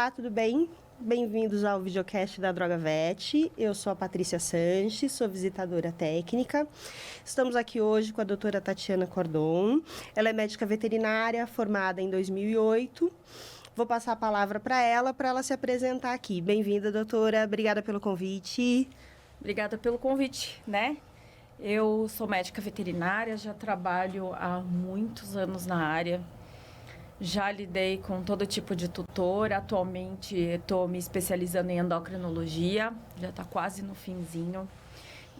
Olá, tudo bem? Bem-vindos ao videocast da Droga Vet. Eu sou a Patrícia Sanches, sou visitadora técnica. Estamos aqui hoje com a doutora Tatiana Cordon. Ela é médica veterinária, formada em 2008. Vou passar a palavra para ela se apresentar aqui. Bem-vinda, doutora. Obrigada pelo convite. Obrigada pelo convite, né? Eu sou médica veterinária, já trabalho há muitos anos na área. Já lidei com todo tipo de tutor. Atualmente estou me especializando em endocrinologia, já está quase no finzinho.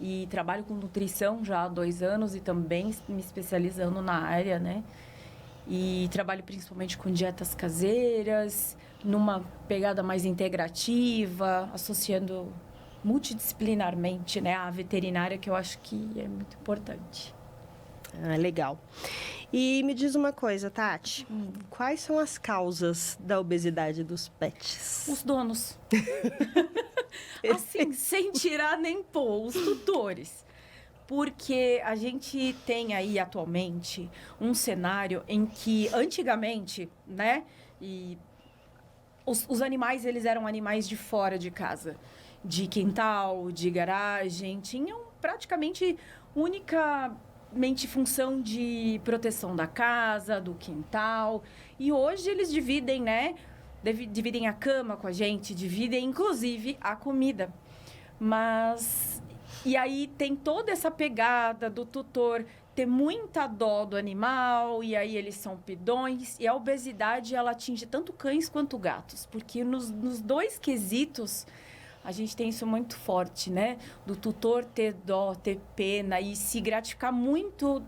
E trabalho com nutrição já há 2 anos e também me especializando na área, né? E trabalho principalmente com dietas caseiras, numa pegada mais integrativa, associando multidisciplinarmente, né, a veterinária, que eu acho que é muito importante. Ah, legal. E me diz uma coisa, Tati. Quais são as causas da obesidade dos pets? Os donos. Assim, sem tirar nem pôr, os tutores. Porque a gente tem aí atualmente um cenário em que antigamente, né, e os animais, eles eram animais de fora de casa, de quintal, de garagem, tinham praticamente unicamente função de proteção da casa, do quintal. E hoje eles dividem, né, dividem a cama com a gente, dividem inclusive a comida. Mas... E aí tem toda essa pegada do tutor ter muita dó do animal, e aí eles são pidões. E a obesidade, ela atinge tanto cães quanto gatos, porque nos 2 quesitos a gente tem isso muito forte, né? Do tutor ter dó, ter pena e se gratificar muito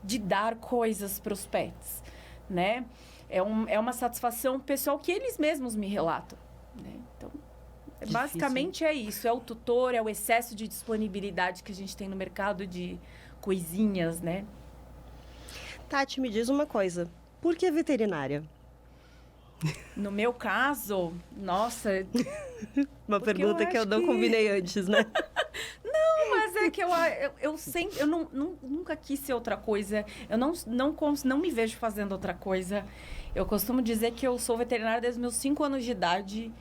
de dar coisas para os pets, né? É uma satisfação pessoal que eles mesmos me relatam, né? Então... basicamente é isso, é o tutor, é o excesso de disponibilidade que a gente tem no mercado de coisinhas, né? Tati, me diz uma coisa, por que veterinária? No meu caso, nossa... Uma pergunta que eu não combinei antes, né? Não, mas é que eu sempre... Eu nunca quis ser outra coisa, eu não me vejo fazendo outra coisa. Eu costumo dizer que eu sou veterinária desde os meus 5 anos de idade,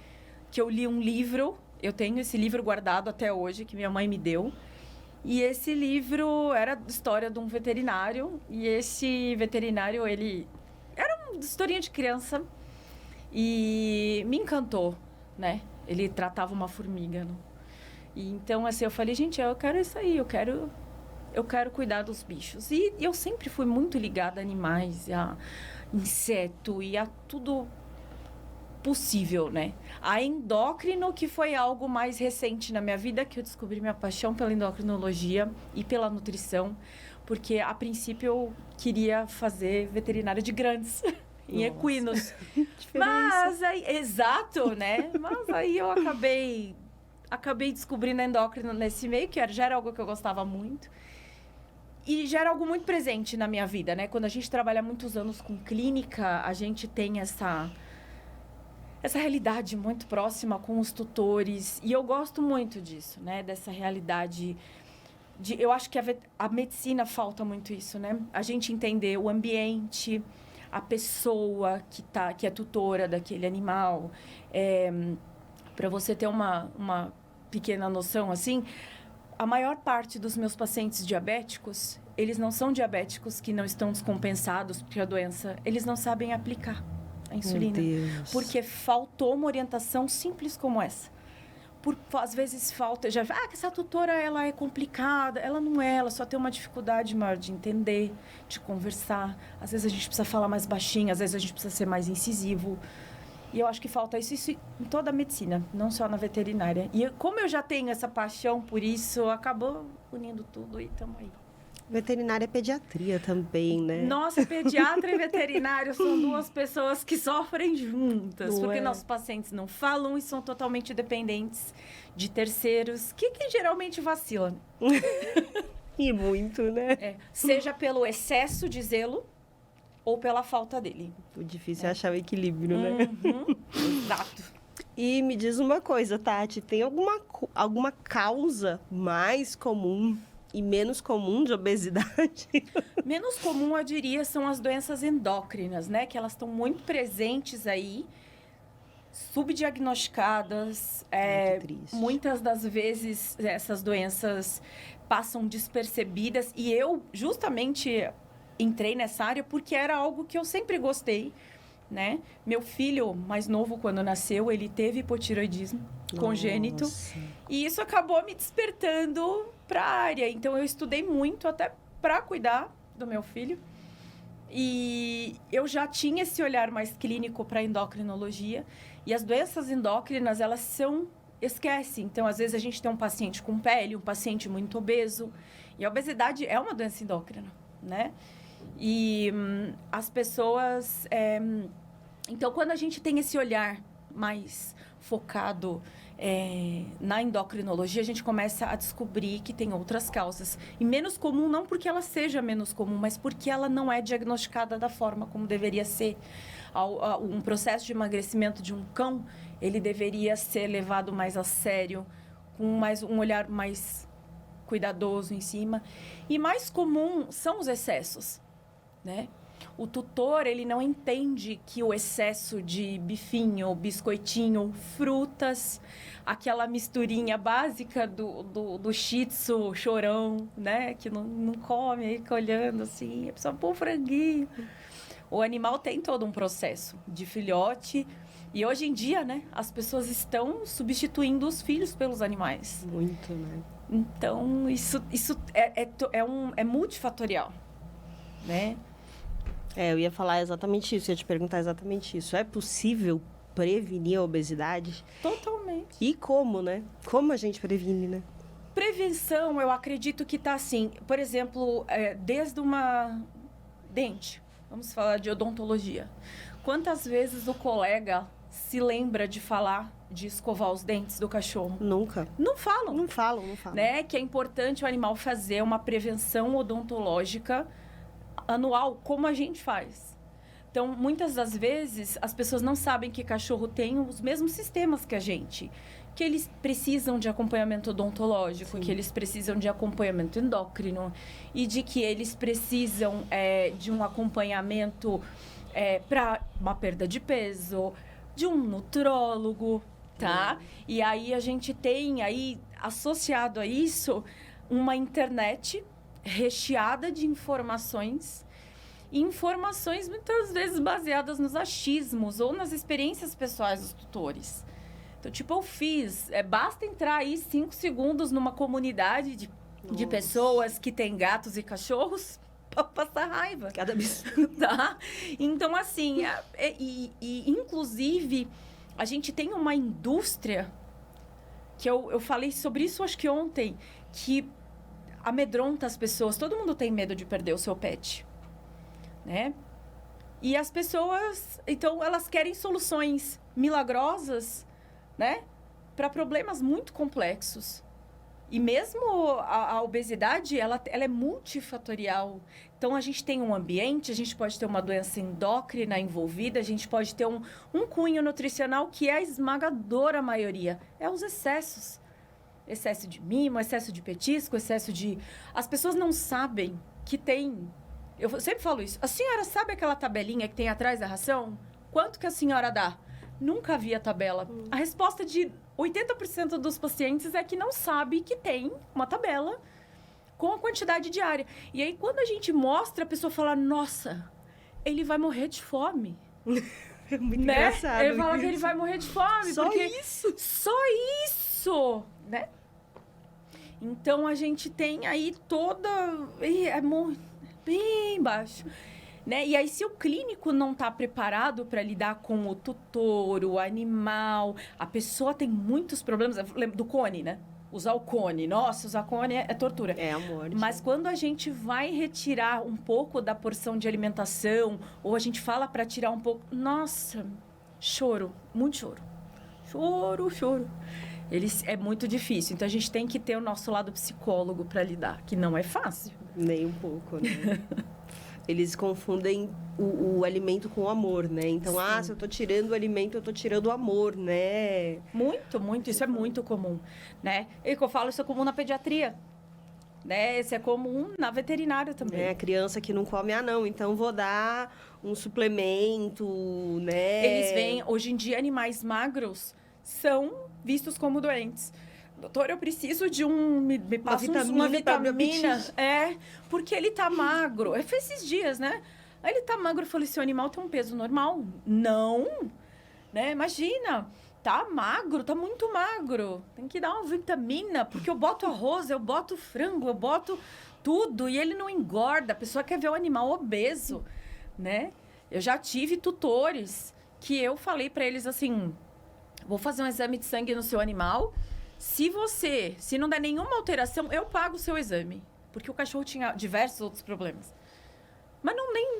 que eu li um livro, eu tenho esse livro guardado até hoje, que minha mãe me deu. E esse livro era a história de um veterinário, e esse veterinário, ele era uma historinha de criança e me encantou, né? Ele tratava uma formiga, né? E então, assim, eu falei, gente, eu quero isso aí, eu quero cuidar dos bichos. E eu sempre fui muito ligada a animais, a inseto e a tudo possível, né? A endócrino, que foi algo mais recente na minha vida, que eu descobri minha paixão pela endocrinologia e pela nutrição, porque a princípio eu queria fazer veterinária de grandes em equinos. Mas aí, exato, né? Mas aí eu acabei descobrindo a endócrino nesse meio, que já era algo que eu gostava muito. E já era algo muito presente na minha vida, né? Quando a gente trabalha muitos anos com clínica, a gente tem essa realidade muito próxima com os tutores. E eu gosto muito disso, né? Dessa realidade. Eu acho que a medicina falta muito isso, né? A gente entender o ambiente, a pessoa que é tutora daquele animal. Para você ter uma pequena noção, assim, a maior parte dos meus pacientes diabéticos, eles não são diabéticos que não estão descompensados porque a doença, eles não sabem aplicar a insulina, porque faltou uma orientação simples como essa. Às vezes falta, que essa tutora, ela é complicada. Ela não é, ela só tem uma dificuldade maior de entender, de conversar. Às vezes a gente precisa falar mais baixinho, às vezes a gente precisa ser mais incisivo. E eu acho que falta isso em toda a medicina, não só na veterinária. E como eu já tenho essa paixão por isso, acabou unindo tudo e estamos aí. Veterinária é pediatria também, né? Nossa, pediatra e veterinário são 2 pessoas que sofrem juntas. Porque nossos pacientes não falam e são totalmente dependentes de terceiros, que geralmente vacilam. E muito, né? Seja pelo excesso de zelo ou pela falta dele. O difícil é achar o equilíbrio, né? Exato. E me diz uma coisa, Tati, tem alguma causa mais comum e menos comum de obesidade? Menos comum, eu diria, são as doenças endócrinas, né? Que elas estão muito presentes aí. subdiagnosticadas. Muito triste. Muitas das vezes essas doenças passam despercebidas. E eu justamente entrei nessa área porque era algo que eu sempre gostei, né? Meu filho mais novo, quando nasceu, ele teve hipotireoidismo congênito. E isso acabou me despertando para a área. Então, eu estudei muito até para cuidar do meu filho. E eu já tinha esse olhar mais clínico para endocrinologia. E as doenças endócrinas, elas são... Esquece. Então, às vezes, a gente tem um paciente com pele, um paciente muito obeso. E a obesidade é uma doença endócrina, né? E as pessoas... Então, quando a gente tem esse olhar mais focado na endocrinologia, a gente começa a descobrir que tem outras causas. E menos comum, não porque ela seja menos comum, mas porque ela não é diagnosticada da forma como deveria ser. Um processo de emagrecimento de um cão, ele deveria ser levado mais a sério, com um olhar mais cuidadoso em cima. E mais comum são os excessos, né? O tutor, ele não entende que o excesso de bifinho, biscoitinho, frutas, aquela misturinha básica do shih tzu, chorão, né? Que não come, aí fica olhando assim, a pessoa, pô, franguinho. O animal tem todo um processo de filhote. E hoje em dia, né? As pessoas estão substituindo os filhos pelos animais. Muito, né? Então, isso é multifatorial, né? Eu ia falar exatamente isso, ia te perguntar exatamente isso. É possível prevenir a obesidade? Totalmente. E como, né? Como a gente previne, né? Prevenção, eu acredito que está assim. Por exemplo, desde uma dente. Vamos falar de odontologia. Quantas vezes o colega se lembra de falar de escovar os dentes do cachorro? Nunca. Não falam. Não falam. Né? Que é importante o animal fazer uma prevenção odontológica anual, como a gente faz. Então, muitas das vezes, as pessoas não sabem que cachorro tem os mesmos sistemas que a gente. Que eles precisam de acompanhamento odontológico, Sim. que eles precisam de acompanhamento endócrino e de que eles precisam de um acompanhamento para uma perda de peso, de um nutrólogo, tá? E aí, a gente tem aí, associado a isso, uma internet recheada de informações muitas vezes baseadas nos achismos ou nas experiências pessoais dos tutores. Então, tipo, eu fiz... basta entrar aí 5 segundos numa comunidade de pessoas que têm gatos e cachorros para passar raiva. Cada vez. Tá? Então, assim... inclusive, a gente tem uma indústria que eu falei sobre isso, acho que ontem, que amedronta as pessoas. Todo mundo tem medo de perder o seu pet, né? E as pessoas, então, elas querem soluções milagrosas, né? Para problemas muito complexos. E mesmo a obesidade, ela é multifatorial. Então, a gente tem um ambiente, a gente pode ter uma doença endócrina envolvida, a gente pode ter um cunho nutricional que é a esmagadora maioria. É os excessos. Excesso de mimo, excesso de petisco, excesso de... As pessoas não sabem que tem... Eu sempre falo isso. A senhora sabe aquela tabelinha que tem atrás da ração? Quanto que a senhora dá? Nunca vi a tabela. A resposta de 80% dos pacientes é que não sabe que tem uma tabela com a quantidade diária. E aí, quando a gente mostra, a pessoa fala, nossa, ele vai morrer de fome. É muito né? engraçado. Ele fala que ele vai morrer de fome. Só porque isso? Só isso, né? Então, a gente tem aí toda... bem baixo. Né? E aí, se o clínico não está preparado para lidar com o tutor, o animal, a pessoa tem muitos problemas. Eu lembro do cone, né? Usar o cone. Nossa, usar cone é tortura. É a morte. Mas quando a gente vai retirar um pouco da porção de alimentação, ou a gente fala para tirar um pouco... Nossa, choro. Muito choro. Choro. É muito difícil. Então, a gente tem que ter o nosso lado psicólogo para lidar, que não é fácil. Nem um pouco, né? Eles confundem o alimento com o amor, né? Então, Sim. se eu tô tirando o alimento, eu tô tirando o amor, né? Muito. Isso é muito comum, né? E que eu falo, isso é comum na pediatria. né? Esse é comum na veterinária também. A criança que não come, não, então vou dar um suplemento, né? Eles veem, hoje em dia, animais magros são vistos como doentes. Doutor, eu preciso de me passa uma vitamina. Porque ele tá magro. Foi esses dias, né? Aí ele tá magro, eu falei, seu animal tem um peso normal? Não, né? Imagina, tá magro, tá muito magro. Tem que dar uma vitamina, porque eu boto arroz, eu boto frango, eu boto tudo e ele não engorda. A pessoa quer ver o animal obeso, né? Eu já tive tutores que eu falei para eles assim, vou fazer um exame de sangue no seu animal. Se não der nenhuma alteração, eu pago o seu exame. Porque o cachorro tinha diversos outros problemas. Mas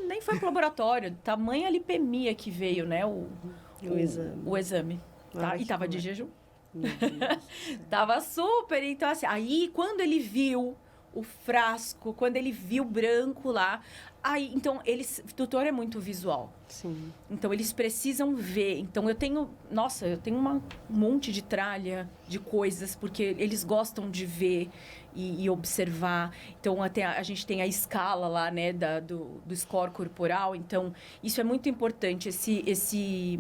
nem foi pro laboratório. Tamanha lipemia que veio, né? O exame. Tá? E tava de jejum. Tava super. Então, assim, aí quando ele viu o frasco, quando ele viu branco lá, aí, então, tutor é muito visual. Sim. Então, eles precisam ver. Então, eu tenho um monte de tralha de coisas, porque eles gostam de ver e observar. Então, até a gente tem a escala lá, né, do score corporal. Então, isso é muito importante. Esse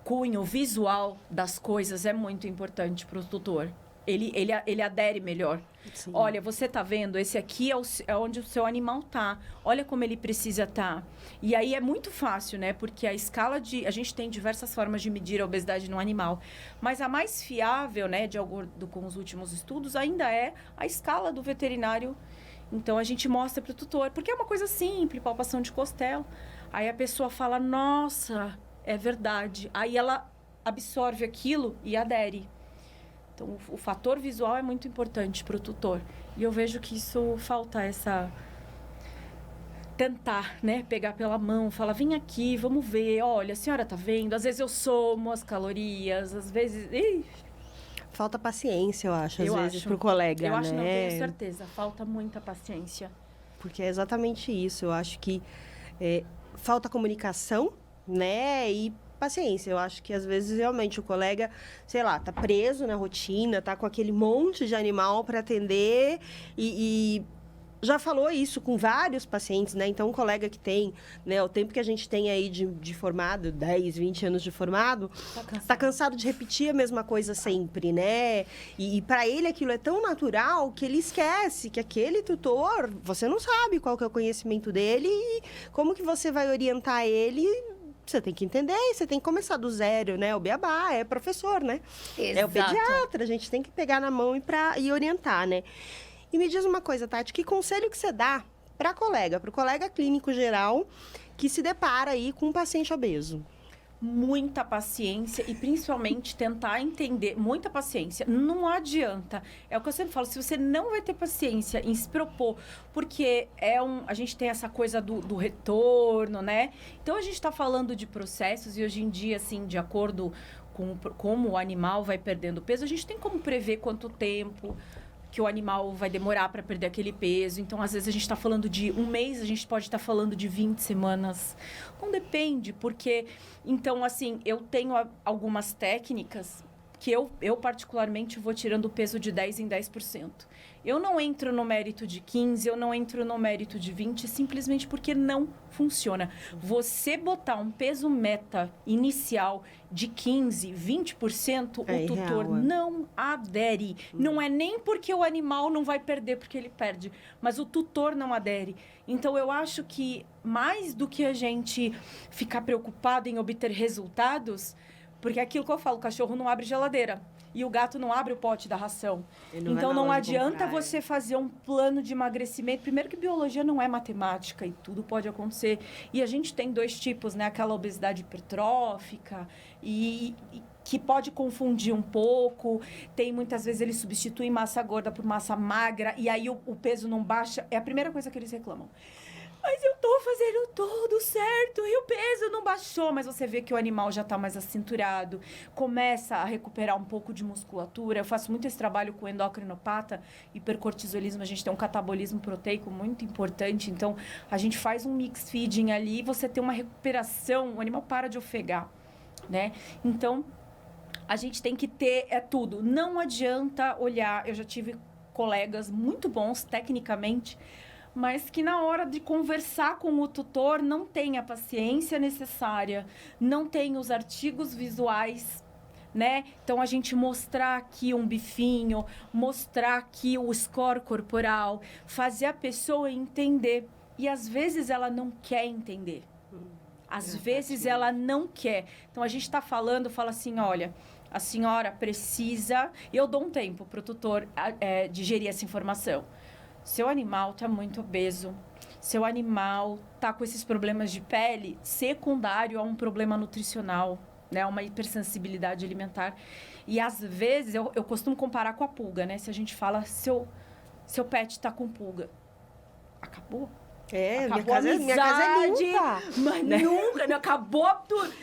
cunho visual das coisas é muito importante para o tutor. Ele adere melhor. Sim. Olha, você tá vendo? Esse aqui é onde o seu animal tá. Olha como ele precisa estar. E aí é muito fácil, né? Porque a gente tem diversas formas de medir a obesidade no animal. Mas a mais fiável, né, de acordo com os últimos estudos, ainda é a escala do veterinário. Então, a gente mostra para o tutor. Porque é uma coisa simples, palpação de costela. Aí a pessoa fala, nossa, é verdade. Aí ela absorve aquilo e adere. Então, o fator visual é muito importante para o tutor. E eu vejo que isso falta tentar, né? Pegar pela mão, falar, vem aqui, vamos ver. Olha, a senhora tá vendo? Às vezes eu somo as calorias, às vezes... Falta paciência, eu acho, às vezes, pro colega, eu acho, né? Não tenho certeza. Falta muita paciência. Porque é exatamente isso. Eu acho que falta comunicação, né? E paciência. Eu acho que, às vezes, realmente, o colega, sei lá, tá preso na rotina, tá com aquele monte de animal para atender e já falou isso com vários pacientes, né? Então, um colega que tem, né, o tempo que a gente tem aí de formado, 10, 20 anos de formado, tá cansado de repetir a mesma coisa sempre, né? E para ele aquilo é tão natural que ele esquece que aquele tutor, você não sabe qual que é o conhecimento dele e como que você vai orientar ele. Você tem que entender, você tem que começar do zero, né? O beabá é professor, né? Exato. É o pediatra, a gente tem que pegar na mão e orientar, né? E me diz uma coisa, Tati, que conselho que você dá para o colega clínico geral que se depara aí com um paciente obeso? Muita paciência e principalmente tentar entender, muita paciência, não adianta, é o que eu sempre falo, se você não vai ter paciência em se propor, porque a gente tem essa coisa do retorno, né? Então a gente está falando de processos e hoje em dia, assim, de acordo com como o animal vai perdendo peso, a gente tem como prever quanto tempo que o animal vai demorar para perder aquele peso. Então, às vezes, a gente está falando de um mês, a gente pode estar falando de 20 semanas. Não depende, porque... Então, assim, eu tenho algumas técnicas que eu particularmente, vou tirando o peso de 10 em 10%. Eu não entro no mérito de 15, eu não entro no mérito de 20, simplesmente porque não funciona. Você botar um peso meta inicial de 15, 20%, o tutor não adere. Não é nem porque o animal não vai perder, porque ele perde, mas o tutor não adere. Então, eu acho que mais do que a gente ficar preocupado em obter resultados, porque é aquilo que eu falo, o cachorro não abre geladeira. E o gato não abre o pote da ração. Então, não adianta você fazer um plano de emagrecimento. Primeiro que biologia não é matemática e tudo pode acontecer. E a gente tem 2 tipos, né? Aquela obesidade hipertrófica e que pode confundir um pouco. Tem, muitas vezes, eles substituem massa gorda por massa magra e aí o peso não baixa. É a primeira coisa que eles reclamam. Mas eu tô fazendo tudo certo e o peso não baixou. Mas você vê que o animal já tá mais acinturado, começa a recuperar um pouco de musculatura. Eu faço muito esse trabalho com endocrinopata, hipercortisolismo. A gente tem um catabolismo proteico muito importante. Então, a gente faz um mix feeding ali e você tem uma recuperação. O animal para de ofegar, né? Então, a gente tem que ter tudo. Não adianta olhar. Eu já tive colegas muito bons tecnicamente, mas que na hora de conversar com o tutor não tem a paciência necessária, não tem os artigos visuais, né? Então, a gente mostrar aqui um bifinho, mostrar aqui o score corporal, fazer a pessoa entender. E, às vezes, ela não quer entender. Às vezes, ela não quer. Então, a gente está falando, fala assim, olha, a senhora precisa... Eu dou um tempo para o tutor digerir essa informação. Seu animal está muito obeso. Seu animal está com esses problemas de pele secundário a um problema nutricional, né? Uma hipersensibilidade alimentar. E, às vezes, eu costumo comparar com a pulga, né? Se a gente fala, seu pet está com pulga. Acabou. Minha casa é limpa. Mas né? Nunca, né? Acabou tudo.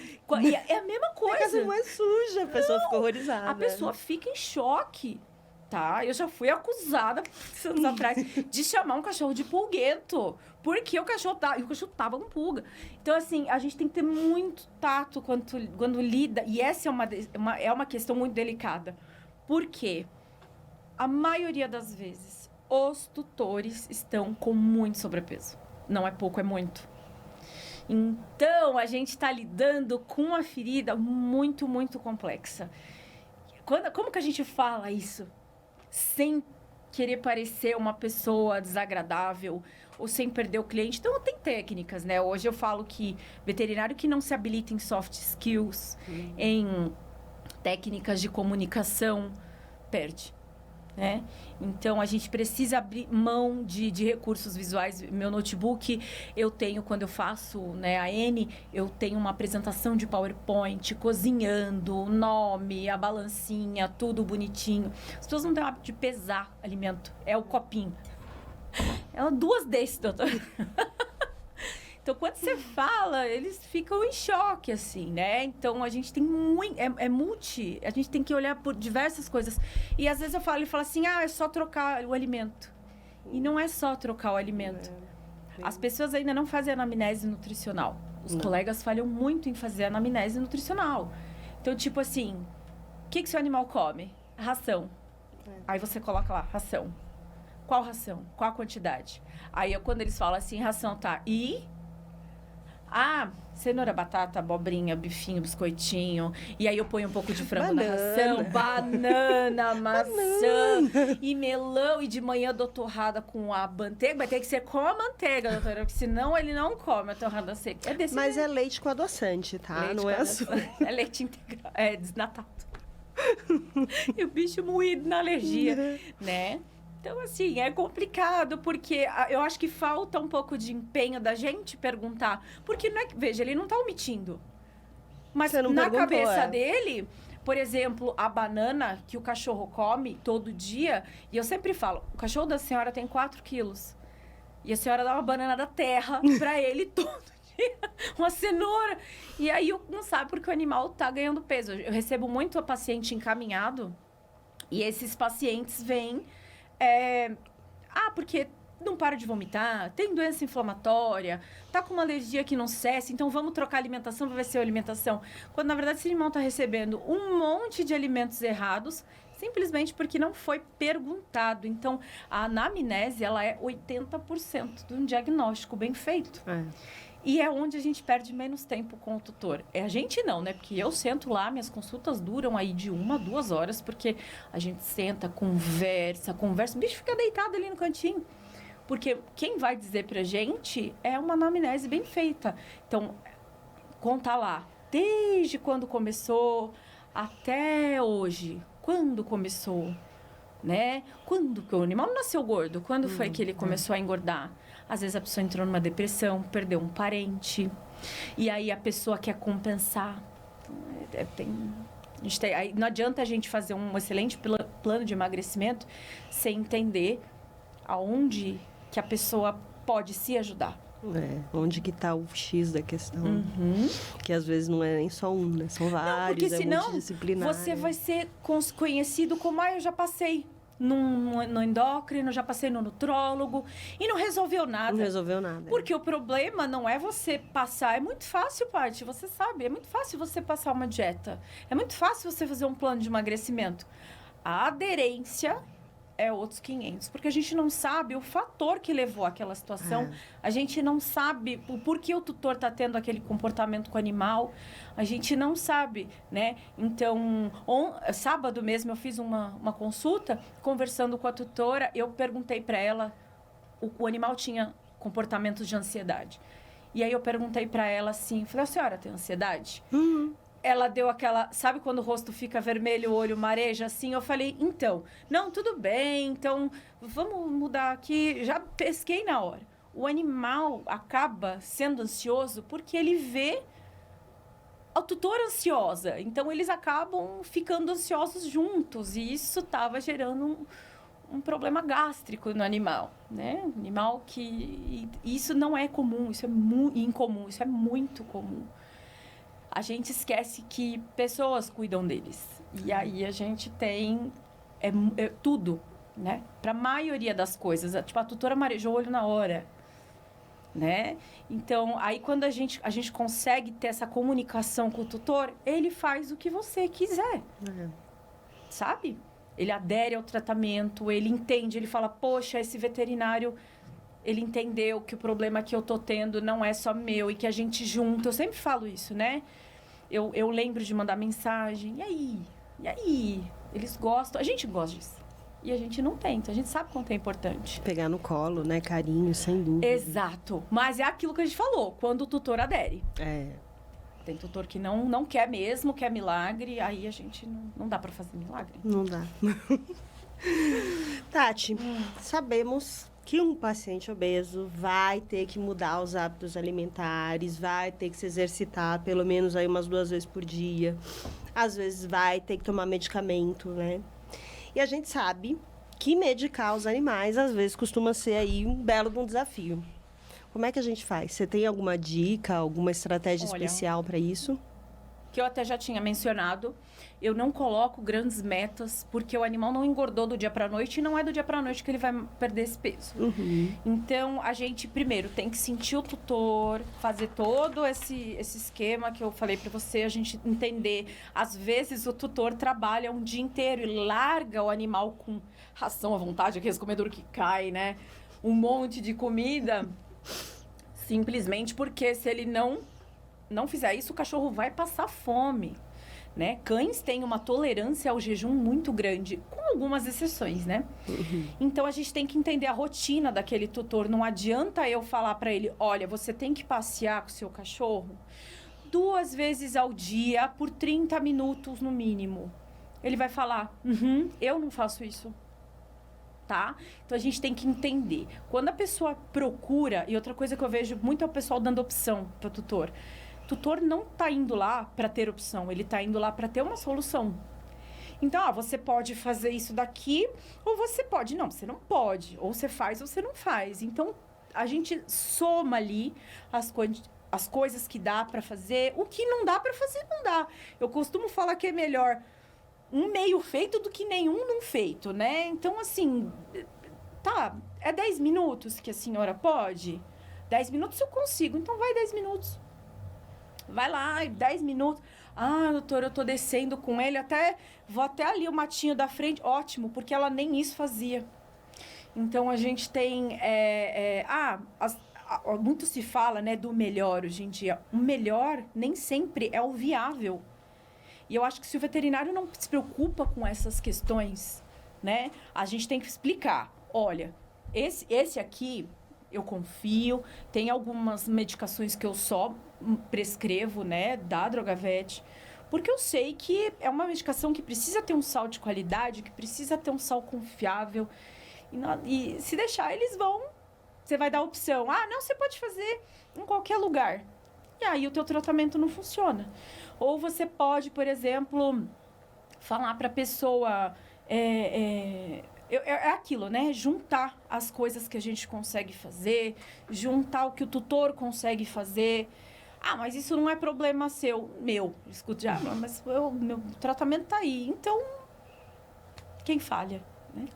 E é a mesma coisa. A casa não é suja, a pessoa fica horrorizada. A pessoa fica em choque, tá? Eu já fui acusada, anos atrás, de chamar um cachorro de pulguento. Porque o cachorro tava com pulga. Então, assim, a gente tem que ter muito tato quando lida. E essa é uma questão muito delicada. Por quê? A maioria das vezes, os tutores estão com muito sobrepeso. Não é pouco, é muito. Então, a gente está lidando com uma ferida muito, muito complexa. Como que a gente fala isso? Sem querer parecer uma pessoa desagradável ou sem perder o cliente. Então, tem técnicas, né? Hoje eu falo que veterinário que não se habilita em soft skills, em técnicas de comunicação, perde. Né? Então, a gente precisa abrir mão de recursos visuais. Meu notebook, eu tenho, quando eu faço, né, a N, eu tenho uma apresentação de PowerPoint, cozinhando, o nome, a balancinha, tudo bonitinho. As pessoas não têm o hábito de pesar alimento. É o copinho. É 2 desses, doutor. Então, quando você fala, eles ficam em choque, assim, né? Então, a gente tem muito... a gente tem que olhar por diversas coisas. E, às vezes, ele fala assim, é só trocar o alimento. E não é só trocar o alimento. As pessoas ainda não fazem anamnese nutricional. Os colegas falham muito em fazer anamnese nutricional. Então, tipo assim, o que seu animal come? Ração. Aí você coloca lá, ração. Qual ração? Qual a quantidade? Aí, quando eles falam assim, ração, tá, e... cenoura, batata, abobrinha, bifinho, biscoitinho. E aí eu ponho um pouco de frango na ração. Banana, maçã e melão. E de manhã eu dou torrada com a manteiga. Vai ter que ser com a manteiga, doutora. Porque senão ele não come a torrada seca. Mas é leite com adoçante, tá? Leite não é açúcar. É leite integral. É desnatado. E o bicho moído na alergia, né? Então, assim, é complicado, porque eu acho que falta um pouco de empenho da gente perguntar. Porque, não é, veja, ele não está omitindo. Mas na cabeça dele, por exemplo, a banana que o cachorro come todo dia, e eu sempre falo, o cachorro da senhora tem 4 quilos. E a senhora dá uma banana da terra para ele todo dia, uma cenoura. E aí, não sabe porque o animal está ganhando peso. Eu recebo muito paciente encaminhado, e esses pacientes vêm... porque não para de vomitar, tem doença inflamatória, tá com uma alergia que não cessa, então vamos trocar a alimentação para ver se é a alimentação. Quando, na verdade, esse animal está recebendo um monte de alimentos errados, simplesmente porque não foi perguntado. Então, a anamnese, ela é 80% de um diagnóstico bem feito. E é onde a gente perde menos tempo com o tutor. A gente não, né? Porque eu sento lá, minhas consultas duram aí de 1 a 2 horas, porque a gente senta, conversa, o bicho fica deitado ali no cantinho. Porque quem vai dizer pra gente é uma anamnese bem feita. Então, conta lá, desde quando começou até hoje. Quando começou, né? Quando que o animal não nasceu gordo? Quando foi que ele começou a engordar? Às vezes a pessoa entrou numa depressão, perdeu um parente. E aí a pessoa quer compensar. Aí não adianta a gente fazer um excelente plano de emagrecimento sem entender aonde que a pessoa pode se ajudar. Onde que está o X da questão. Que às vezes não é nem só um, né? São vários, porque senão multidisciplinar. Você vai ser conhecido como, eu já passei no endócrino, já passei no nutrólogo e não resolveu nada. Não resolveu nada. Porque o problema não é você passar. É muito fácil, Paty, você sabe. É muito fácil você passar uma dieta. É muito fácil você fazer um plano de emagrecimento. A aderência é outros 500. Porque a gente não sabe o fator que levou àquela situação. A gente não sabe o porquê o tutor está tendo aquele comportamento com o animal. A gente não sabe, né? Então, sábado mesmo eu fiz uma consulta, conversando com a tutora, eu perguntei para ela, o animal tinha comportamentos de ansiedade. E aí eu perguntei para ela assim, falei, a senhora tem ansiedade? Ela deu aquela... Sabe quando o rosto fica vermelho, o olho mareja, assim? Eu falei, então... Não, tudo bem, então... Vamos mudar aqui. Já pesquei na hora. O animal acaba sendo ansioso porque ele vê a tutora ansiosa. Então, eles acabam ficando ansiosos juntos. E isso estava gerando um problema gástrico no animal, né? Um animal que... Isso não é comum, isso é muito incomum, isso é muito comum. A gente esquece que pessoas cuidam deles. E aí a gente tem tudo, né? Para a maioria das coisas. Tipo, a tutora marejou o olho na hora, né? Então, aí quando a gente consegue ter essa comunicação com o tutor, ele faz o que você quiser. Sabe? Ele adere ao tratamento, ele entende, ele fala, poxa, esse veterinário... Ele entendeu que o problema que eu tô tendo não é só meu e que a gente junta. Eu sempre falo isso, né? Eu lembro de mandar mensagem. E aí? Eles gostam. A gente gosta disso. E a gente não tenta. A gente sabe quanto é importante. Pegar no colo, né? Carinho, sem dúvida. Exato. Mas é aquilo que a gente falou. Quando o tutor adere. Tem tutor que não quer mesmo, quer milagre. Aí a gente não dá pra fazer milagre. Não dá. Tati, sabemos que um paciente obeso vai ter que mudar os hábitos alimentares, vai ter que se exercitar pelo menos aí umas 2 vezes por dia. Às vezes vai ter que tomar medicamento, né? E a gente sabe que medicar os animais, às vezes, costuma ser aí um belo de um desafio. Como é que a gente faz? Você tem alguma dica, alguma estratégia especial para isso? Que eu até já tinha mencionado, eu não coloco grandes metas, porque o animal não engordou do dia para a noite e não é do dia para a noite que ele vai perder esse peso. Então, a gente, primeiro, tem que sentir o tutor, fazer todo esse esquema que eu falei para você, a gente entender. Às vezes, o tutor trabalha um dia inteiro e larga o animal com ração à vontade, aqueles comedouros que cai, né? Um monte de comida, simplesmente porque se ele não fizer isso, o cachorro vai passar fome, né? Cães têm uma tolerância ao jejum muito grande, com algumas exceções, né? Então, a gente tem que entender a rotina daquele tutor. Não adianta eu falar para ele, olha, você tem que passear com o seu cachorro 2 vezes ao dia por 30 minutos no mínimo. Ele vai falar, eu não faço isso. Tá? Então, a gente tem que entender. Quando a pessoa procura, e outra coisa que eu vejo muito é o pessoal dando opção para o tutor. O tutor não está indo lá para ter opção, ele está indo lá para ter uma solução. Então, você pode fazer isso daqui, ou você pode. Não, você não pode. Ou você faz ou você não faz. Então, a gente soma ali as coisas que dá para fazer. O que não dá para fazer, não dá. Eu costumo falar que é melhor um meio feito do que nenhum não feito, né? Então, assim, tá, é 10 minutos que a senhora pode? 10 minutos eu consigo, então vai 10 minutos. Vai lá, 10 minutos. Ah, doutor, eu tô descendo com ele, vou até ali o matinho da frente. Ótimo, porque ela nem isso fazia. Então, a gente tem... muito se fala, né, do melhor hoje em dia. O melhor nem sempre é o viável. E eu acho que se o veterinário não se preocupa com essas questões, né, a gente tem que explicar. Olha, esse aqui, eu confio, tem algumas medicações que eu só prescrevo, né, da Drogavet, porque eu sei que é uma medicação que precisa ter um sal de qualidade, que precisa ter um sal confiável. E se deixar, eles vão... Você vai dar a opção. Ah, não, você pode fazer em qualquer lugar. E aí o teu tratamento não funciona. Ou você pode, por exemplo, falar para a pessoa... É aquilo, né? Juntar as coisas que a gente consegue fazer, juntar o que o tutor consegue fazer. Ah, mas isso não é problema meu. Escuta, já, mas meu tratamento tá aí. Então, quem falha, né?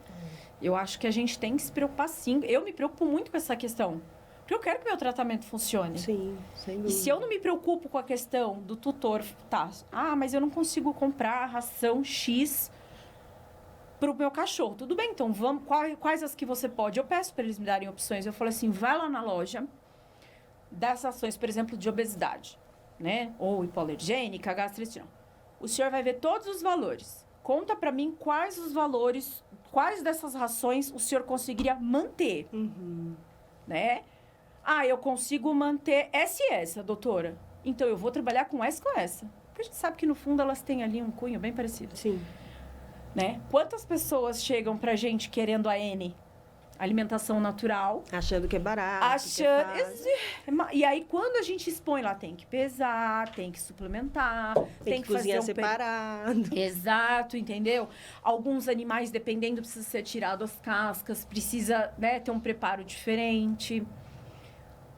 Eu acho que a gente tem que se preocupar, sim. Eu me preocupo muito com essa questão. Porque eu quero que meu tratamento funcione. Sim, sem dúvida. E se eu não me preocupo com a questão do tutor, tá? Ah, mas eu não consigo comprar a ração X. pro meu cachorro. Tudo bem, então vamos, quais as que você pode? Eu peço para eles me darem opções. Eu falo assim, vai lá na loja das ações, por exemplo, de obesidade, né? Ou hipoalergênica, gastrointestinal. O senhor vai ver todos os valores. Conta para mim quais os valores, quais dessas rações o senhor conseguiria manter, né? Ah, eu consigo manter essa e essa, doutora. Então, eu vou trabalhar com essa e com essa. Porque a gente sabe que, no fundo, elas têm ali um cunho bem parecido. Sim. Né? Quantas pessoas chegam pra gente querendo a N? Alimentação natural. Achando que é barato. Achando... Que é fácil. E aí, quando a gente expõe lá, tem que pesar, tem que suplementar, Tem que cozinhar fazer separado. Exato, entendeu? Alguns animais, dependendo, precisa ser tirado as cascas, precisa, né, ter um preparo diferente.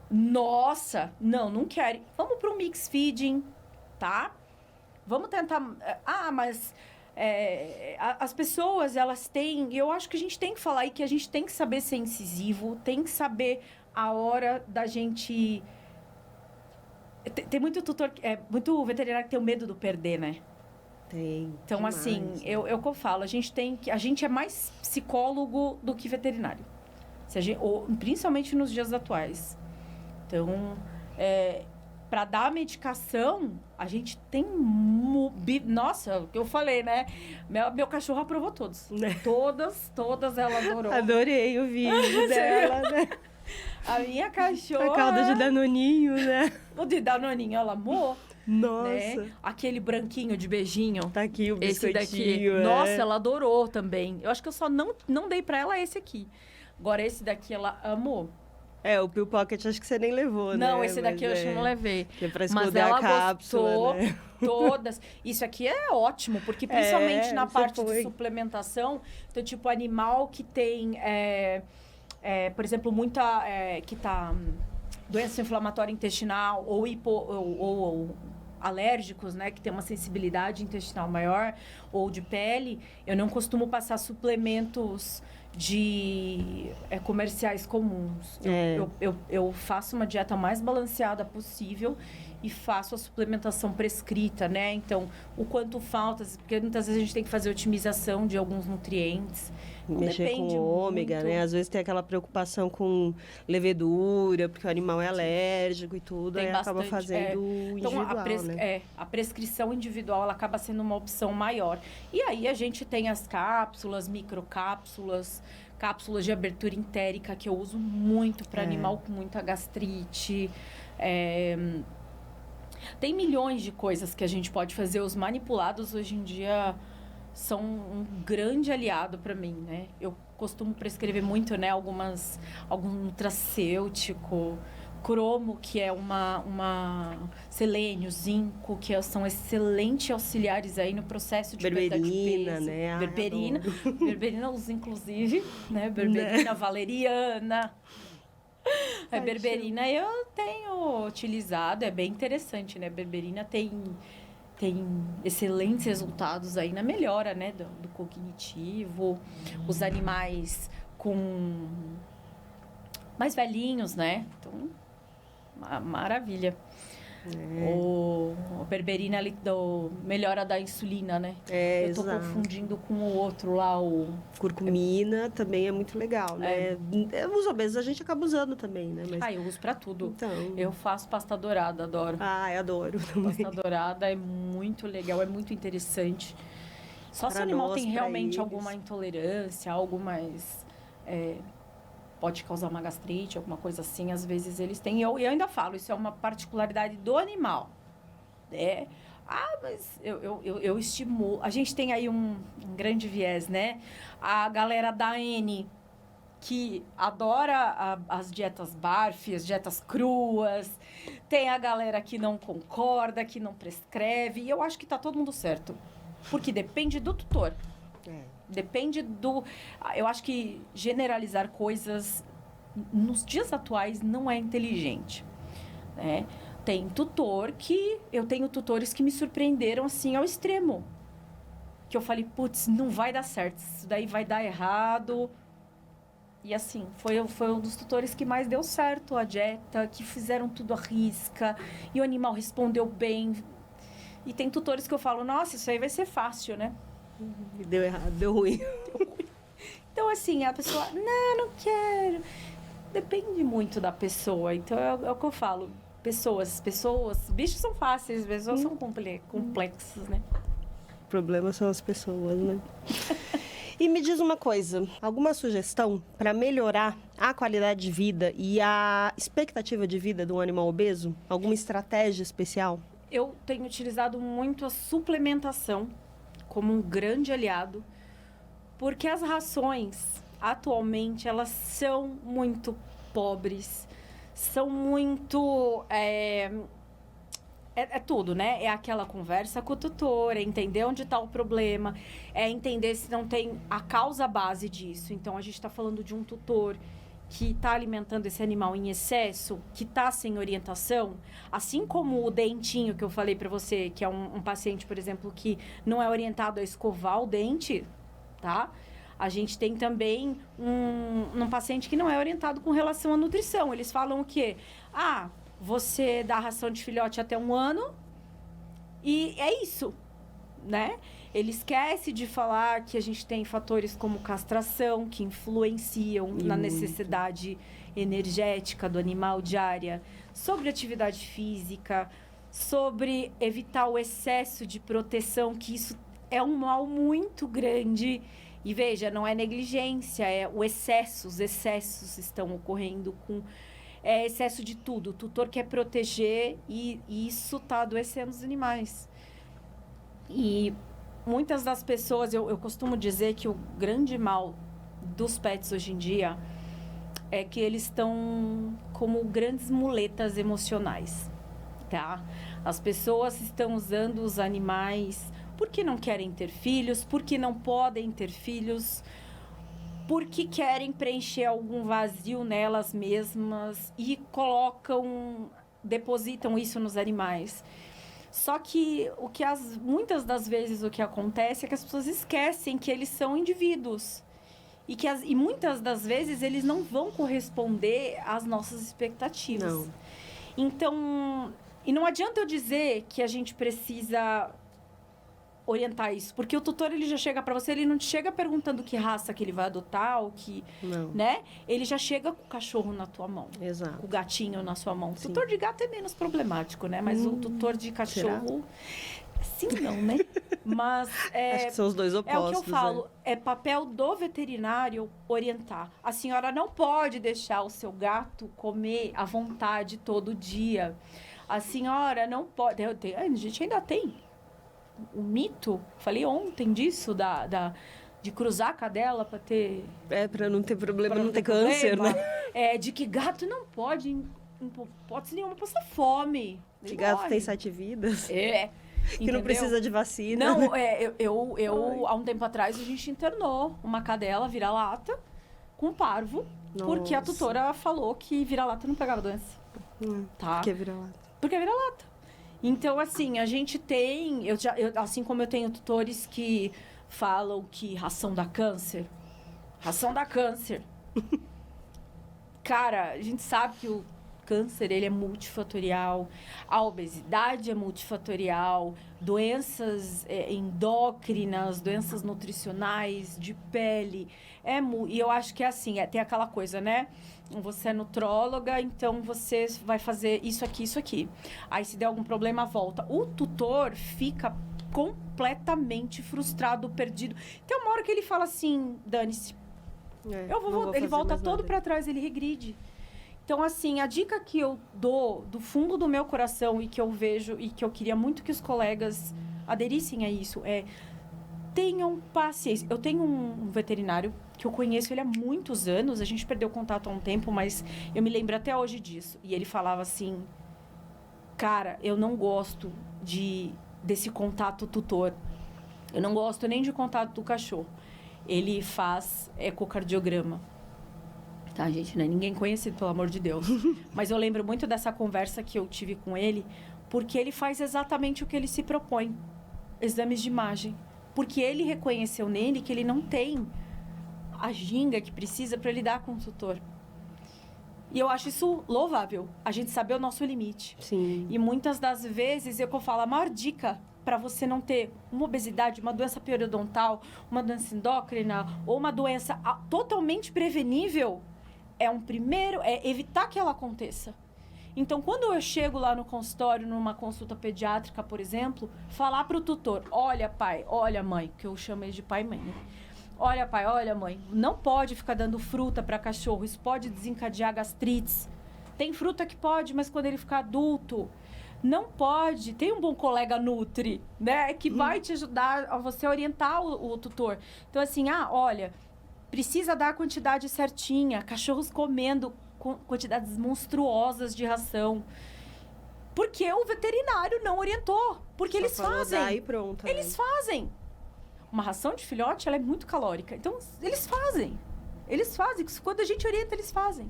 Nossa, não quero. Vamos para um mix feeding, tá? Vamos tentar... mas as pessoas, elas têm... Eu acho que a gente tem que falar aí que a gente tem que saber ser incisivo, tem que saber a hora da gente... Tem muito tutor, muito veterinário que tem o medo do perder, né? Tem. Então, demais, assim, né? eu que eu falo, a gente é mais psicólogo do que veterinário. Principalmente nos dias atuais. Então, para dar a medicação, a gente tem... Nossa, o que eu falei, né? Meu cachorro aprovou todos. Todas ela adorou. Adorei o vídeo dela, né? A minha cachorra... A calda de danoninho, né? O de danoninho, ela amou. Nossa. Né? Aquele branquinho de beijinho. Tá aqui o Esse biscoitinho. daqui. Nossa, ela adorou também. Eu acho que eu só não dei pra ela esse aqui. Agora, esse daqui ela amou. O Pill Pocket acho que você nem levou, né? Não, esse daqui eu acho que não levei. Que é pra Mas esconder ela a cápsula, gostou, né? todas. Isso aqui é ótimo, porque principalmente na você parte de foi. suplementação, então, tipo, animal que tem, por exemplo, muita, que tá doença inflamatória intestinal ou alérgicos, né, que tem uma sensibilidade intestinal maior, ou de pele, eu não costumo passar suplementos comerciais comuns. Eu faço uma dieta mais balanceada possível e faço a suplementação prescrita, né? Então, o quanto falta, porque muitas vezes a gente tem que fazer otimização de alguns nutrientes. Então, Mexer com depende ômega, muito. né? Às vezes tem aquela preocupação com levedura, porque o animal é alérgico e tudo, Tem aí acaba bastante, fazendo individual, né? A prescrição individual, ela acaba sendo uma opção maior. E aí a gente tem as cápsulas, microcápsulas, cápsulas de abertura entérica, que eu uso muito para animal com muita gastrite. Tem milhões de coisas que a gente pode fazer. Os manipulados, hoje em dia, são um grande aliado para mim, né? Eu costumo prescrever muito, né? Algum nutracêutico, cromo, que é uma selênio, zinco, que são excelentes auxiliares aí no processo de perda de Berberina, peso. né? Berberina. Berberina uso, inclusive, né? Berberina, valeriana. A berberina eu tenho utilizado, é bem interessante, né? Berberina tem excelentes resultados aí na melhora, né? Do cognitivo, os animais com mais velhinhos, né? Então, maravilha. A berberina ali melhora da insulina, né? Eu tô Exato. confundindo com o outro lá, o... Curcumina também é muito legal, né? Os obesos a gente acaba usando também, né? Mas... eu uso pra tudo. Então... Eu faço pasta dourada, adoro. eu adoro também. Pasta dourada é muito legal, é muito interessante. Só se o Pra animal nós, tem pra realmente eles. alguma intolerância, algo mais... pode causar uma gastrite, alguma coisa assim. Às vezes eles têm. E eu ainda falo, isso é uma particularidade do animal. Mas eu estimulo. A gente tem aí um grande viés, né? A galera da N, que adora as dietas barf, as dietas cruas. Tem a galera que não concorda, que não prescreve. E eu acho que tá todo mundo certo. Porque depende do tutor. Depende do... Eu acho que generalizar coisas nos dias atuais não é inteligente, né? Tem tutor que... Eu tenho tutores que me surpreenderam, assim, ao extremo. Que eu falei, putz, não vai dar certo. Isso daí vai dar errado. E, assim, foi um dos tutores que mais deu certo a dieta, que fizeram tudo à risca. E o animal respondeu bem. E tem tutores que eu falo, nossa, isso aí vai ser fácil, né? Deu errado, deu ruim. Então, assim, a pessoa, não quero. Depende muito da pessoa. Então, é o que eu falo. Pessoas, bichos são fáceis, pessoas são complexos, né? O problema são as pessoas, né? E me diz uma coisa, alguma sugestão para melhorar a qualidade de vida e a expectativa de vida de um animal obeso? Alguma estratégia especial? Eu tenho utilizado muito a suplementação como um grande aliado, porque as rações, atualmente, elas são muito pobres, são muito... É tudo, né? É aquela conversa com o tutor, é entender onde está o problema, é entender se não tem a causa base disso. Então, a gente está falando de um tutor que está alimentando esse animal em excesso, que está sem orientação, assim como o dentinho que eu falei para você, que é um paciente, por exemplo, que não é orientado a escovar o dente, tá? A gente tem também um paciente que não é orientado com relação à nutrição. Eles falam o quê? Você dá ração de filhote até 1 ano e é isso, né? Ele esquece de falar que a gente tem fatores como castração, que influenciam na necessidade energética do animal diária, sobre atividade física, sobre evitar o excesso de proteção, que isso é um mal muito grande. E veja, não é negligência, é os excessos estão ocorrendo com... excesso de tudo. O tutor quer proteger e isso está adoecendo os animais. E muitas das pessoas, eu costumo dizer que o grande mal dos pets hoje em dia é que eles estão como grandes muletas emocionais, tá? As pessoas estão usando os animais porque não querem ter filhos, porque não podem ter filhos, porque querem preencher algum vazio nelas mesmas e depositam isso nos animais. Só que muitas das vezes o que acontece é que as pessoas esquecem que eles são indivíduos e muitas das vezes eles não vão corresponder às nossas expectativas. Não. Então, e não adianta eu dizer que a gente precisa orientar isso, porque o tutor ele já chega para você, ele não te chega perguntando que raça que ele vai adotar ou que, não, né? Ele já chega com o cachorro na tua mão. Exato. Com o gatinho na sua mão. Sim. O tutor de gato é menos problemático, né? Mas o tutor de cachorro, sim, não, né? Mas acho que são os dois opostos. É o que eu falo, é papel do veterinário orientar. A senhora não pode deixar o seu gato comer à vontade todo dia. A senhora não pode... A gente ainda tem o mito, falei ontem disso, de cruzar a cadela para ter... para não ter problema, não ter câncer, né? De que gato não pode, em hipótese nenhuma, passar fome. Que gato tem 7 vidas. Que não precisa de vacina. Não, há um tempo atrás, a gente internou uma cadela vira-lata com parvo, porque a tutora falou que vira-lata não pegava doença. Tá? Por que vira-lata? Porque é vira-lata. Então, assim, a gente tem... assim como eu tenho tutores que falam que ração dá câncer. Ração dá câncer. Cara, a gente sabe que o câncer, ele é multifatorial. A obesidade é multifatorial. Doenças endócrinas, doenças nutricionais, de pele. E eu acho que é assim, tem aquela coisa, né? Você é nutróloga, então você vai fazer isso aqui. Aí, se der algum problema, volta. O tutor fica completamente frustrado, perdido. Tem uma hora que ele fala assim, dane-se. Ele volta todo para trás, ele regride. Então, assim, a dica que eu dou do fundo do meu coração e que eu vejo e que eu queria muito que os colegas aderissem a isso é: tenham paciência. Eu tenho um veterinário que eu conheço ele há muitos anos, a gente perdeu contato há um tempo, mas eu me lembro até hoje disso. E ele falava assim: cara, eu não gosto desse contato tutor. Eu não gosto nem de contato do cachorro. Ele faz ecocardiograma. Tá, gente? Não é ninguém conhecido, pelo amor de Deus. Mas eu lembro muito dessa conversa que eu tive com ele, porque ele faz exatamente o que ele se propõe. Exames de imagem. Porque ele reconheceu nele que ele não tem a ginga que precisa para lidar com o tutor. E eu acho isso louvável. A gente saber o nosso limite. Sim. E muitas das vezes, eu falo, a maior dica para você não ter uma obesidade, uma doença periodontal, uma doença endócrina ou uma doença totalmente prevenível, é evitar que ela aconteça. Então, quando eu chego lá no consultório, numa consulta pediátrica, por exemplo, falar para o tutor, olha pai, olha mãe, que eu chamo ele de pai e mãe, né? Olha pai, olha mãe, não pode ficar dando fruta para cachorro, isso pode desencadear gastrites. Tem fruta que pode, mas quando ele ficar adulto, não pode. Tem um bom colega nutri, né? Que vai te ajudar a você orientar o tutor. Então, assim, olha, precisa dar a quantidade certinha. Cachorros comendo quantidades monstruosas de ração. Porque o veterinário não orientou. Porque eles fazem. Dar e pronto, eles fazem. Uma ração de filhote, ela é muito calórica. Então, eles fazem. Eles fazem. Quando a gente orienta, eles fazem.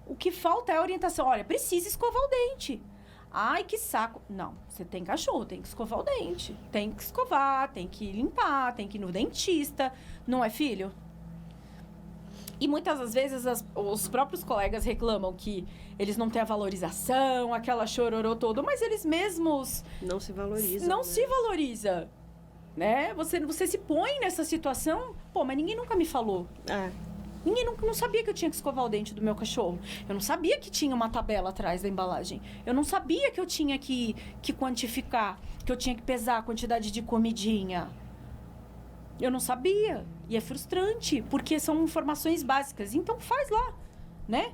O que falta é a orientação. Olha, precisa escovar o dente. Ai, que saco. Não, você tem cachorro, tem que escovar o dente. Tem que escovar, tem que limpar, tem que ir no dentista. Não é, filho? E muitas das vezes os próprios colegas reclamam que eles não têm a valorização, aquela chororô toda, mas eles mesmos... Não se valorizam. Não se valoriza, né? Você se põe nessa situação, pô, mas ninguém nunca me falou. Ninguém não sabia que eu tinha que escovar o dente do meu cachorro. Eu não sabia que tinha uma tabela atrás da embalagem. Eu não sabia que eu tinha que quantificar, que eu tinha que pesar a quantidade de comidinha. Eu não sabia. E é frustrante, porque são informações básicas. Então faz lá, né?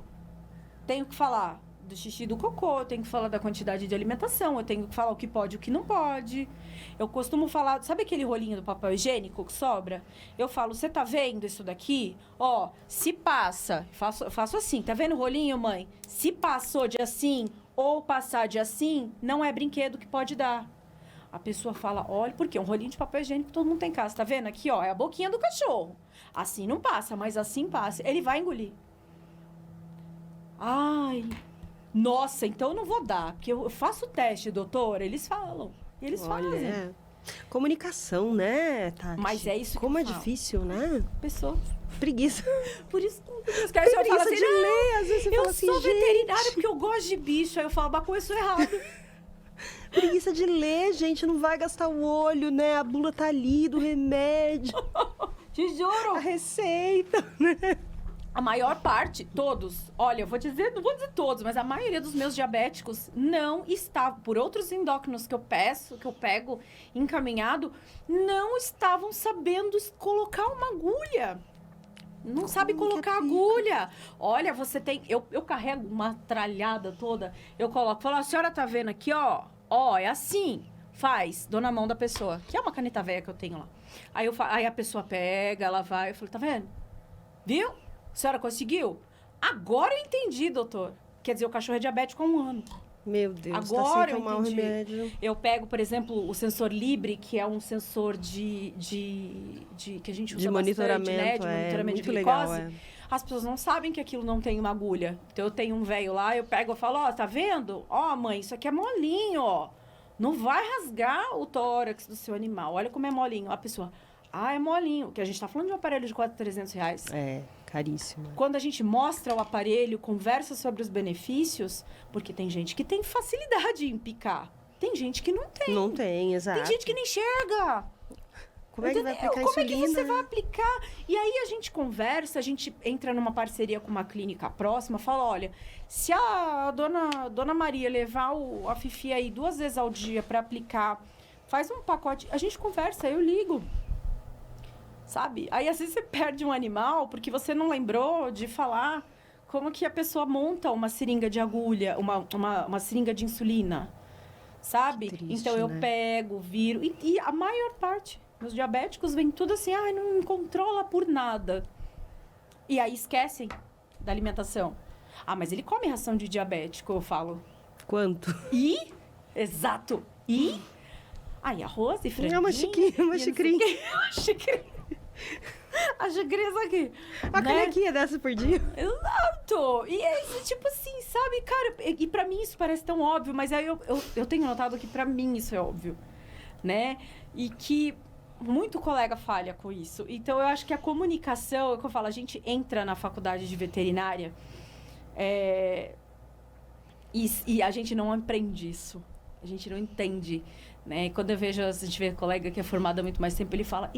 Tenho que falar do xixi e do cocô, eu tenho que falar da quantidade de alimentação, eu tenho que falar o que pode e o que não pode. Eu costumo falar, sabe aquele rolinho do papel higiênico que sobra? Eu falo, você tá vendo isso daqui? Ó, se passa, faço assim, tá vendo o rolinho, mãe? Se passou de assim ou passar de assim, não é brinquedo que pode dar. A pessoa fala, olha, porque um rolinho de papel higiênico todo mundo tem em casa, tá vendo? Aqui, ó, é a boquinha do cachorro. Assim não passa, mas assim passa. Ele vai engolir. Ai... Nossa, então eu não vou dar, porque eu faço o teste, doutora, eles falam, eles fazem. Comunicação, né, Tati? Mas é isso como que é difícil, né? Pessoa. Preguiça. Por isso que aí eu falo assim, de ler, às vezes você fala assim, eu sou veterinária porque eu gosto de bicho, aí eu falo, mas começou errado. Preguiça de ler, gente, não vai gastar o olho, né? A bula tá ali do remédio. Te juro. A receita, né? A maior parte, todos, olha, eu vou dizer, não vou dizer todos, mas a maioria dos meus diabéticos não estavam, por outros endócrinos que eu pego encaminhado, não estavam sabendo colocar uma agulha. Não sabe colocar agulha. Olha, você tem... Eu carrego uma tralhada toda, eu falo, a senhora tá vendo aqui, ó? Ó, é assim. Faz, dou na mão da pessoa, que é uma caneta velha que eu tenho lá. Aí a pessoa pega, ela vai, eu falo, tá vendo? Viu? A senhora conseguiu? Agora eu entendi, doutor. Quer dizer, o cachorro é diabético há 1 ano. Meu Deus, agora tá sem tomar eu entendi. Um remédio. Eu pego, por exemplo, o sensor Libre, que é um sensor que a gente usa monitoramento, bastante, né? De monitoramento de legal, glicose. As pessoas não sabem que aquilo não tem uma agulha. Então, eu tenho um velho lá, eu pego e falo, ó, tá vendo? Ó, mãe, isso aqui é molinho, ó. Não vai rasgar o tórax do seu animal. Olha como é molinho. A pessoa, é molinho. Que a gente tá falando de um aparelho de quase R$300. É. Caríssimo. Quando a gente mostra o aparelho, conversa sobre os benefícios, porque tem gente que tem facilidade em picar. Tem gente que não tem. Não tem, exato. Tem gente que não enxerga. Como é que vai aplicar Como insulina? é que você vai aplicar? E aí a gente conversa, a gente entra numa parceria com uma clínica próxima, fala, olha, se a dona Maria levar a Fifi aí 2 vezes ao dia para aplicar, faz um pacote, a gente conversa, eu ligo. Sabe? Aí, às vezes, você perde um animal porque você não lembrou de falar como que a pessoa monta uma seringa de agulha, uma seringa de insulina, sabe? Triste, então, eu pego, viro... E a maior parte, meus diabéticos, vem tudo assim, não controla por nada. E aí, esquecem da alimentação. Mas ele come ração de diabético, eu falo. Quanto? Exato. Arroz e franguinho. Uma xicrinha. Uma xicrinha. A xicrinha aqui. A canequinha dessa por dia. Exato. E é tipo assim, sabe, cara? E pra mim isso parece tão óbvio, mas aí eu tenho notado que pra mim isso é óbvio, né? E que muito colega falha com isso. Então, eu acho que a comunicação, é o que eu falo, a gente entra na faculdade de veterinária e a gente não aprende isso. A gente não entende, né? E quando eu vejo, a gente vê colega que é formada há muito mais tempo, ele fala,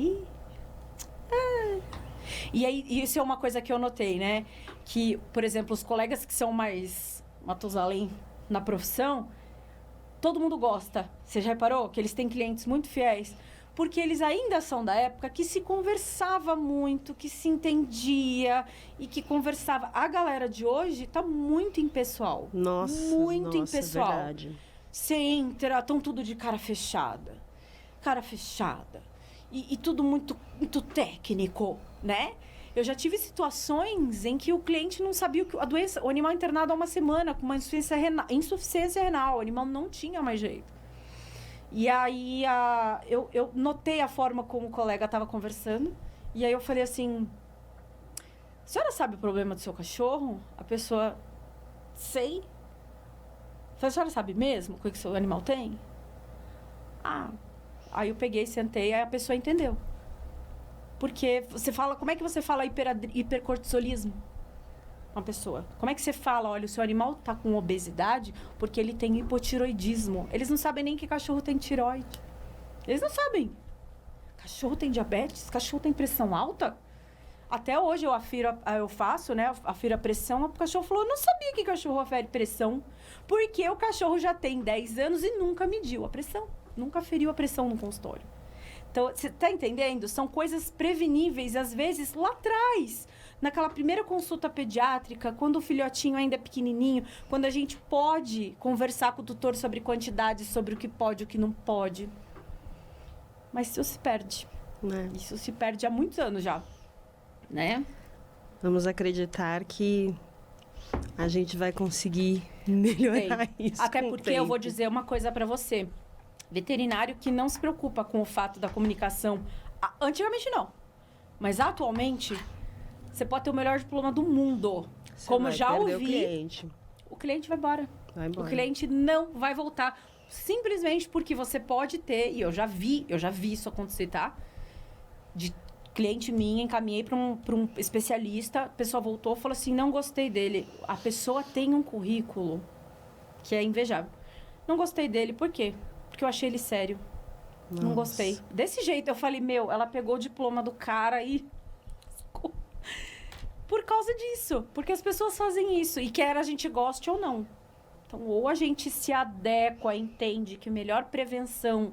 E aí, isso é uma coisa que eu notei, né? Que, por exemplo, os colegas que são mais Matusalém na profissão, todo mundo gosta. Você já reparou que eles têm clientes muito fiéis? Porque eles ainda são da época que se conversava muito, que se entendia e que conversava. A galera de hoje tá muito impessoal. Muito impessoal. É verdade. Você entra, estão tudo de cara fechada. Cara fechada. E tudo muito, muito técnico, né? Eu já tive situações em que o cliente não sabia a doença. O animal internado há uma semana com uma insuficiência renal. O animal não tinha mais jeito. E aí, eu notei a forma como o colega estava conversando. E aí, eu falei assim... A senhora sabe o problema do seu cachorro? A pessoa... Sei. Eu falei, a senhora sabe mesmo o que o seu animal tem? Aí eu peguei, sentei, aí a pessoa entendeu. Porque você fala... Como é que você fala hipercortisolismo? Uma pessoa. Como é que você fala, olha, o seu animal está com obesidade porque ele tem hipotiroidismo. Eles não sabem nem que cachorro tem tiroide. Eles não sabem. Cachorro tem diabetes? Cachorro tem pressão alta? Até hoje eu faço, né? Afiro a pressão. O cachorro falou, eu não sabia que cachorro afere pressão. Porque o cachorro já tem 10 anos e nunca mediu a pressão. Nunca aferiu a pressão no consultório. Então, você está entendendo? São coisas preveníveis, às vezes, lá atrás. Naquela primeira consulta pediátrica, quando o filhotinho ainda é pequenininho, quando a gente pode conversar com o tutor sobre quantidade, sobre o que pode e o que não pode. Mas isso se perde. Isso se perde há muitos anos já, né? Vamos acreditar que a gente vai conseguir melhorar isso. Até porque eu vou dizer uma coisa para você. Veterinário que não se preocupa com o fato da comunicação. Antigamente não. Mas atualmente, você pode ter o melhor diploma do mundo. Como já ouvi, o cliente vai embora. O cliente não vai voltar. Simplesmente porque você pode ter, e eu já vi isso acontecer, tá? De cliente minha, encaminhei para um especialista, a pessoa voltou e falou assim, não gostei dele. A pessoa tem um currículo que é invejável. Não gostei dele, por quê? Porque eu achei ele sério. Não gostei. Desse jeito, eu falei, ela pegou o diploma do cara e... Por causa disso. Porque as pessoas fazem isso. E quer a gente goste ou não. Então, ou a gente se adequa, entende que a melhor prevenção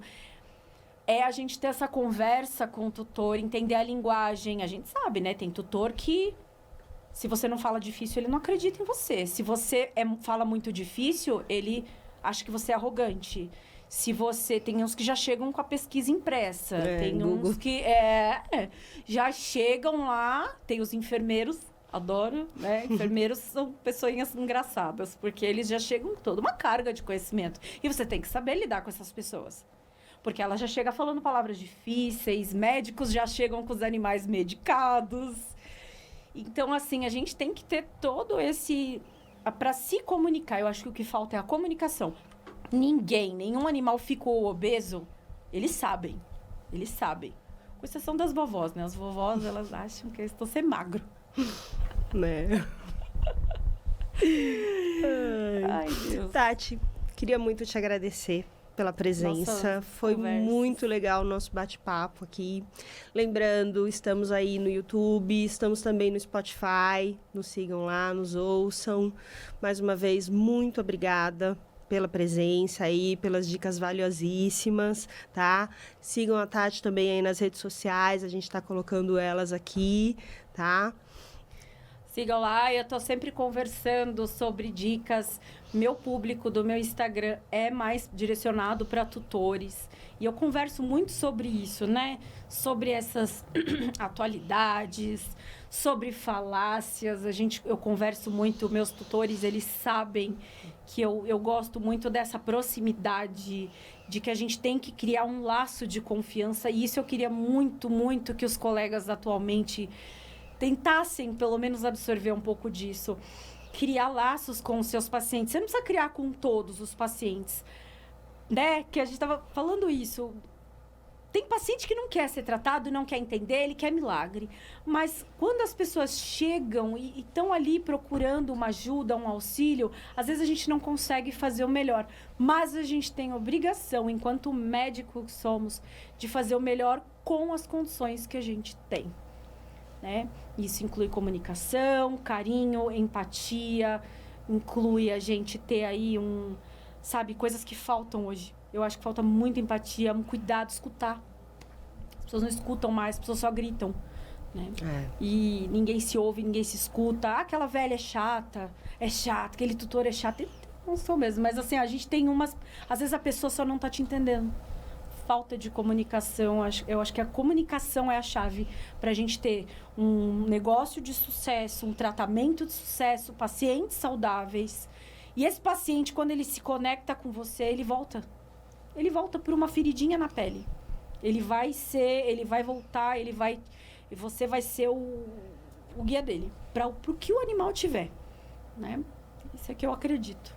é a gente ter essa conversa com o tutor, entender a linguagem. A gente sabe, né? Tem tutor que... Se você não fala difícil, ele não acredita em você. Se você fala muito difícil, ele acha que você é arrogante. Se você... Tem uns que já chegam com a pesquisa impressa. Tem Google. uns que já chegam lá. Tem os enfermeiros, adoro, né? Enfermeiros são pessoinhas engraçadas, porque eles já chegam com toda uma carga de conhecimento. E você tem que saber lidar com essas pessoas. Porque ela já chega falando palavras difíceis, médicos já chegam com os animais medicados. Então, assim, a gente tem que ter todo esse... Para se comunicar, eu acho que o que falta é a comunicação. Nenhum animal ficou obeso. Eles sabem. Com exceção das vovós, né? As vovós, elas acham que eu estou ser magro. Né? Ai, Deus. Tati, queria muito te agradecer pela presença. Foi muito legal o nosso bate-papo aqui. Lembrando, estamos aí no YouTube, estamos também no Spotify. Nos sigam lá, nos ouçam. Mais uma vez, muito obrigada pela presença aí, pelas dicas valiosíssimas, tá? Sigam a Tati também aí nas redes sociais, a gente tá colocando elas aqui, tá? Sigam lá, eu tô sempre conversando sobre dicas. Meu público do meu Instagram é mais direcionado para tutores. E eu converso muito sobre isso, né? Sobre essas atualidades, sobre falácias. Eu converso muito, meus tutores, eles sabem que eu gosto muito dessa proximidade, de que a gente tem que criar um laço de confiança. E isso eu queria muito, muito que os colegas atualmente tentassem, pelo menos, absorver um pouco disso. Criar laços com os seus pacientes. Você não precisa criar com todos os pacientes, né? Que a gente estava falando isso. Tem paciente que não quer ser tratado, não quer entender, ele quer milagre. Mas quando as pessoas chegam e estão ali procurando uma ajuda, um auxílio, às vezes a gente não consegue fazer o melhor. Mas a gente tem obrigação, enquanto médico que somos, de fazer o melhor com as condições que a gente tem. Né? Isso inclui comunicação, carinho, empatia, inclui a gente ter aí coisas que faltam hoje. Eu acho que falta muita empatia, um cuidado, escutar. As pessoas não escutam mais, as pessoas só gritam, né? E ninguém se ouve, ninguém se escuta. Aquela velha é chata, aquele tutor é chato. Não sou mesmo, mas assim, a gente tem umas... Às vezes a pessoa só não tá te entendendo. Falta de comunicação, eu acho que a comunicação é a chave para a gente ter um negócio de sucesso, um tratamento de sucesso, pacientes saudáveis. E esse paciente, quando ele se conecta com você, ele volta. Ele volta por uma feridinha na pele. Ele vai voltar, e você vai ser o guia dele, para o que o animal tiver, né? Isso é que eu acredito.